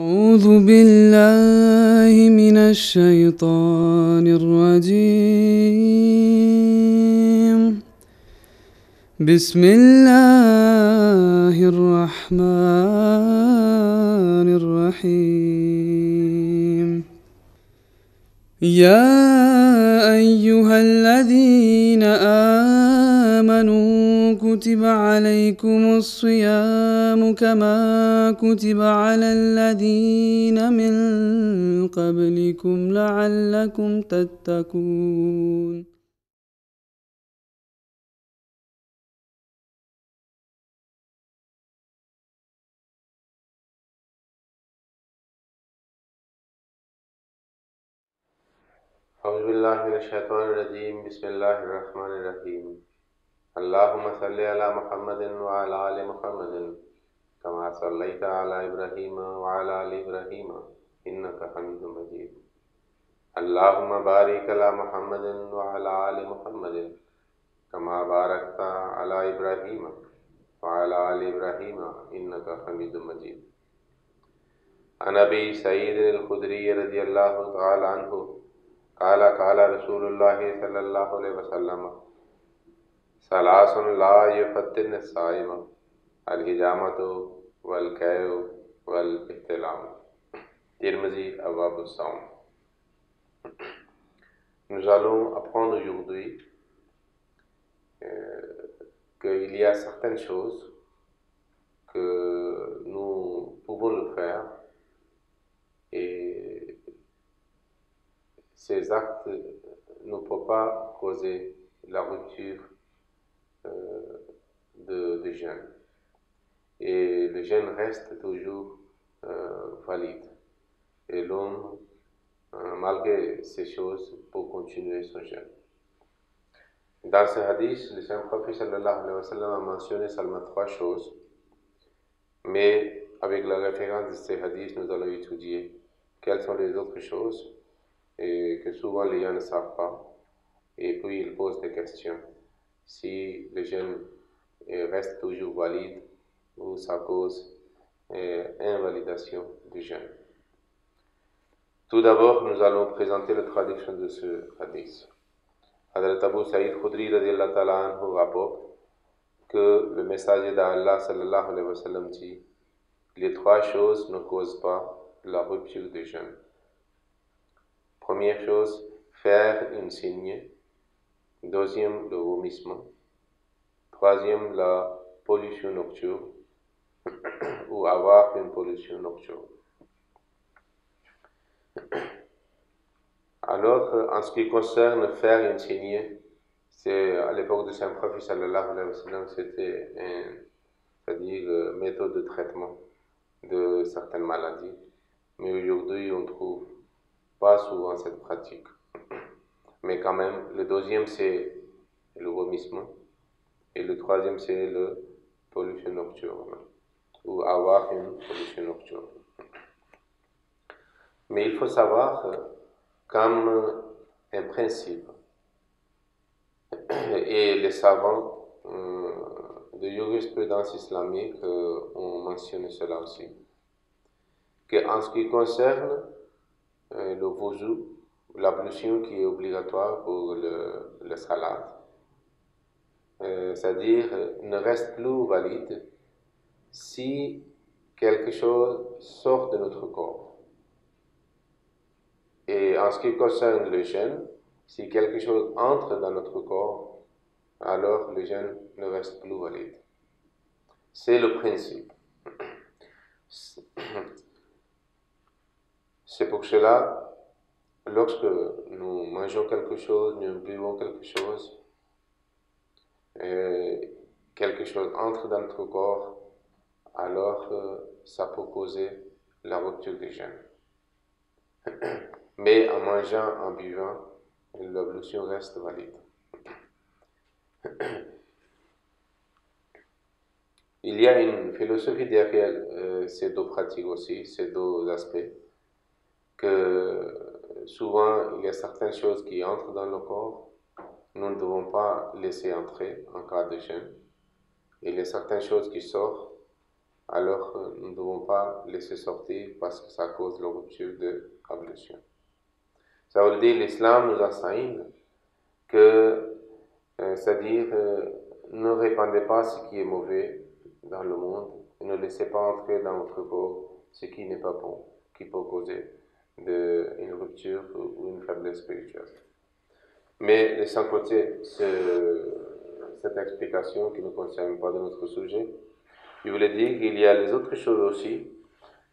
أعوذ بالله من الشيطان الرجيم. بسم الله الرحمن الرحيم. يا أيها الذين آمنوا كتب عليكم الصيام كما كتب على الذين من قبلكم لعلكم تتقون. أعوذ بالله من الشيطان الرجيم. بسم الله الرحمن الرحيم. اللهم صل على محمد وعلى آل محمد كما صليت على إبراهيم وعلى آل إبراهيم إنك حميد مجيد. اللهم بارك على محمد وعلى آل محمد كما باركت على إبراهيم وعلى آل إبراهيم إنك حميد مجيد. عن أبي سعيد الخدري رضي الله تعالى عنه قال قال رسول الله صلى الله عليه وسلم ثلاث لا يفتن الصائم الحجامة والكيء والاحتلام. Tirmizi Abwab al-Sawm. Nous allons apprendre aujourd'hui qu'il y a certaines choses que nous pouvons le faire et ces actes ne peuvent pas causer la rupture de jeûne. Et le jeûne reste toujours valide. Et l'homme, malgré ces choses, peut continuer son jeûne. Dans ce hadith, le Saint-Prophète sallallahu alayhi wa sallam a mentionné seulement 3 choses. Mais avec la référence de ces hadiths, nous allons étudier quelles sont les autres choses et que souvent les gens ne savent pas. Et puis ils posent des questions. Si le jeûne reste toujours valide ou ça cause invalidation du jeûne. Tout d'abord, nous allons présenter la traduction de ce hadith. Hadrat Abu Sa'id Khudri radiyallahu ta'ala anhu rapporte que le messager d'Allah sallallahu alayhi wa sallam dit: les 3 choses ne causent pas la rupture du jeûne. Première chose, faire une saignée. Deuxième, le vomissement. Troisième, la pollution nocturne ou avoir une pollution nocturne. Alors, en ce qui concerne faire une saignée, c'est à l'époque de Saint-Prophète sallallahu alayhi wa sallam, c'était c'est-à-dire méthode de traitement de certaines maladies. Mais aujourd'hui, on ne trouve pas souvent cette pratique. Mais quand même, le deuxième, c'est le vomissement. Et le troisième, c'est la pollution nocturne, ou avoir une pollution nocturne. Mais il faut savoir, comme un principe, et les savants de jurisprudence islamique ont mentionné cela aussi, qu'en ce qui concerne le wudu, l'ablution qui est obligatoire pour le salat, c'est-à-dire ne reste plus valide si quelque chose sort de notre corps. Et en ce qui concerne le jeûne, si quelque chose entre dans notre corps, alors le jeûne ne reste plus valide. C'est le principe. C'est pour cela, lorsque nous mangeons quelque chose, nous buvons quelque chose entre dans notre corps, alors ça peut causer la rupture du jeûne. Mais en mangeant, en buvant, l'ablution reste valide. Il y a une philosophie derrière ces 2 pratiques aussi, ces 2 aspects, que souvent il y a certaines choses qui entrent dans le corps, nous ne devons pas laisser entrer en cas de jeûne. Et il y a certaines choses qui sortent alors nous ne devons pas laisser sortir parce que ça cause la rupture de l'ablution. Ça veut dire l'islam nous enseigne que, c'est-à-dire, ne répandez pas ce qui est mauvais dans le monde et ne laissez pas entrer dans votre corps ce qui n'est pas bon, qui peut causer une rupture ou une faiblesse spirituelle. Mais sans côté cette explication qui ne concerne pas de notre sujet, je voulais dire qu'il y a les autres choses aussi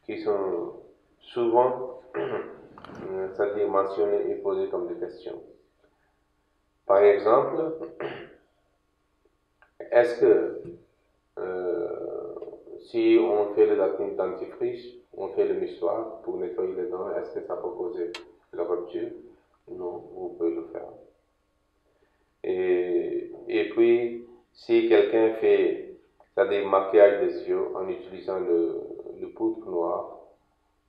qui sont souvent, c'est-à-dire mentionnées et posées comme des questions. Par exemple, est-ce que si on fait le dentifrice, on fait le mouchoir pour nettoyer les dents, est-ce que ça peut causer la rupture? Non, vous pouvez le faire. Et puis, si quelqu'un fait, c'est-à-dire maquillage des yeux en utilisant le poudre noir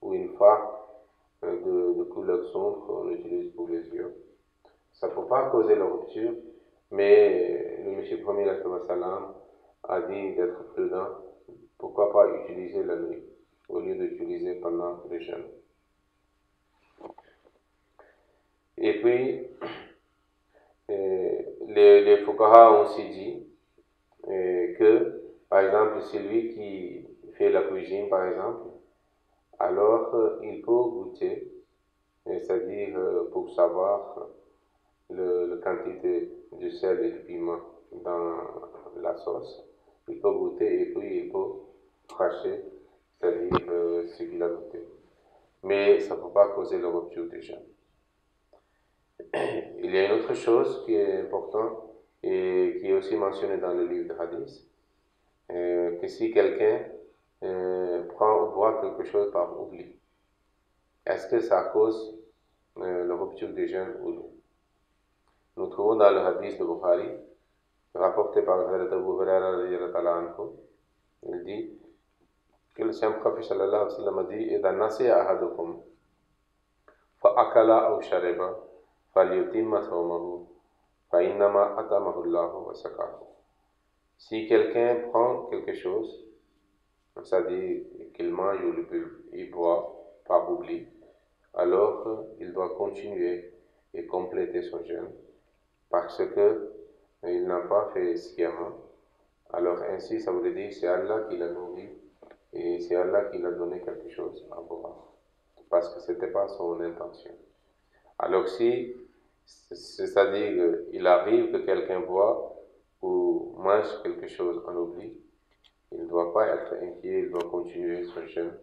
ou une farde de couleur sombre qu'on utilise pour les yeux, ça ne peut pas causer la rupture, mais le Monsieur Premier Salam a dit d'être prudent. Pourquoi pas utiliser la nuit au lieu d'utiliser pendant le jeûne. Et puis, les fuqaha ont aussi dit que, par exemple, celui qui fait la cuisine, par exemple, alors il peut goûter, c'est-à-dire pour savoir la quantité de sel et de piment dans la sauce, il peut goûter et puis il peut cracher, c'est-à-dire ce qu'il a goûté. Mais ça ne peut pas causer la rupture du jeûne. Il y a une autre chose qui est importante et qui est aussi mentionnée dans le livre de Hadith, que si quelqu'un prend ou boit quelque chose par oubli, est-ce que ça cause la rupture du jeûne ou non? Nous trouvons dans le Hadith de Bukhari, rapporté par Hazrat Abu Hurairah, il dit que le Saint Prophète sallallahu alayhi wa sallam a dit إذا نسي أحدكم فأكل أو شرب فليتم صومه فإنما أطعمه الله وسقاه. Si quelqu'un prend quelque chose, c'est-à-dire qu'il mange ou il boit par oubli, alors il doit continuer et compléter son jeûne parce que il n'a pas fait sciemment. Alors ainsi, ça veut dire c'est Allah qui l'a nourri et c'est Allah qui l'a donné quelque chose à boire parce que ce n'était pas son intention. Alors si, c'est-à-dire il arrive que quelqu'un boit ou mange quelque chose en oubli, il ne doit pas être inquiet, il doit continuer son jeûne.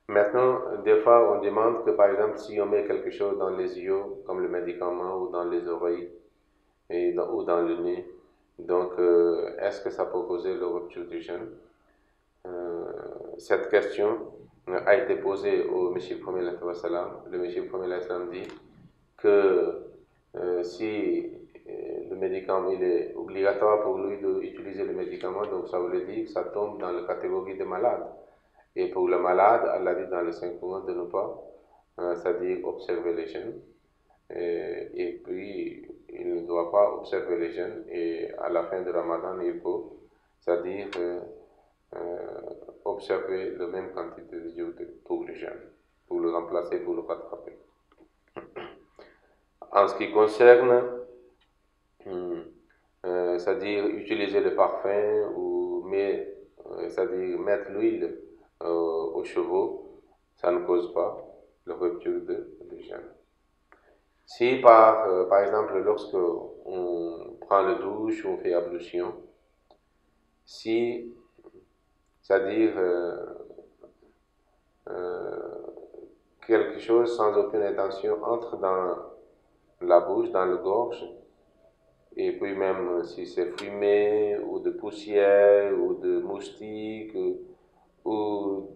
Maintenant, des fois, on demande que, par exemple, si on met quelque chose dans les yeux, comme le médicament, ou dans les oreilles, ou dans le nez, donc, est-ce que ça peut causer la rupture du jeûne? Cette question a été posée au Messie Premier le Messie Premier dit que si le médicament, il est obligatoire pour lui d'utiliser le médicament, donc ça veut dire que ça tombe dans la catégorie des malades. Et pour le malade, Allah dit dans le Saint-Coran de ne pas, c'est-à-dire observer les jeûnes. Et puis, il ne doit pas observer les jeûnes. Et à la fin de Ramadan, il faut, c'est-à-dire observer la même quantité de jours pour le jeûne, pour le remplacer, pour le rattraper. En ce qui concerne, c'est-à-dire utiliser le parfum ou c'est-à-dire mettre l'huile aux chevaux, ça ne cause pas la rupture de jeûne. Si par exemple, lorsque on prend le douche, on fait ablution, si, c'est-à-dire quelque chose sans aucune intention entre dans la bouche, dans la gorge, et puis même si c'est fumé ou de poussière ou de moustiques ou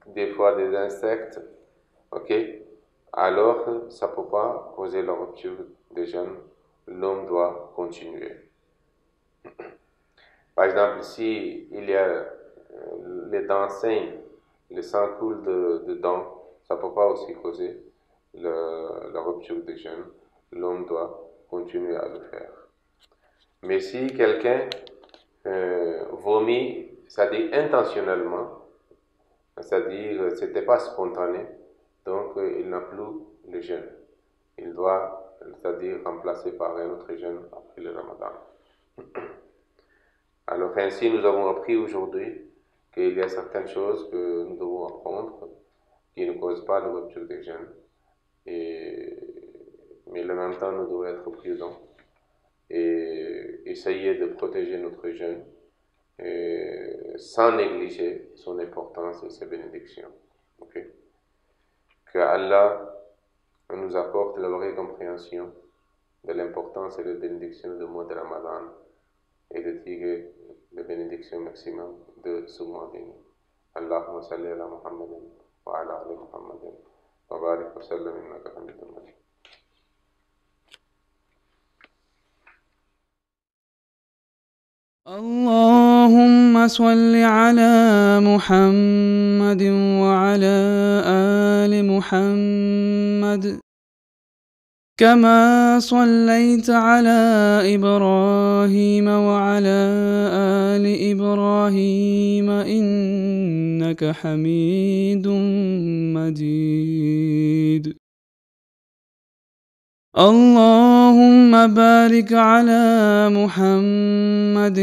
des fois des insectes, ok, alors ça ne peut pas causer la rupture des jeûne. L'homme doit continuer. Par exemple, si il y a les dents saignent, le sang coule dedans, ça ne peut pas aussi causer la rupture des jeûne. l'homme doit continuer à le faire. Mais si quelqu'un vomit, c'est-à-dire intentionnellement, c'est-à-dire c'était pas spontané, donc il n'a plus le jeûne. Il doit, c'est-à-dire remplacer par un autre jeûne après le Ramadan. Alors ainsi, nous avons appris aujourd'hui qu'il y a certaines choses que nous devons apprendre qui ne causent pas de rupture des jeûnes. Mais en même temps, nous devons être prudents et essayer de protéger notre jeûne sans négliger son importance et ses bénédictions. Okay? Que Allah nous apporte la vraie compréhension de l'importance et des bénédictions du mois de Ramadan et de tirer les bénédictions maximum de ce mois béni. Allahumma salli ala Muhammadin wa ala ali Muhammadin wa barik wa sallam innaka hamidun majid. اللهم صل على محمد وعلى آل محمد كما صليت على إبراهيم وعلى آل إبراهيم إنك حميد مجيد. اللهم بارك على محمد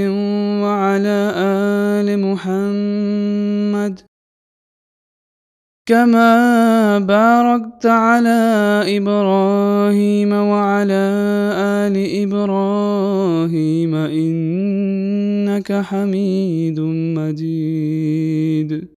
وعلى آل محمد كما باركت على إبراهيم وعلى آل إبراهيم إنك حميد مجيد.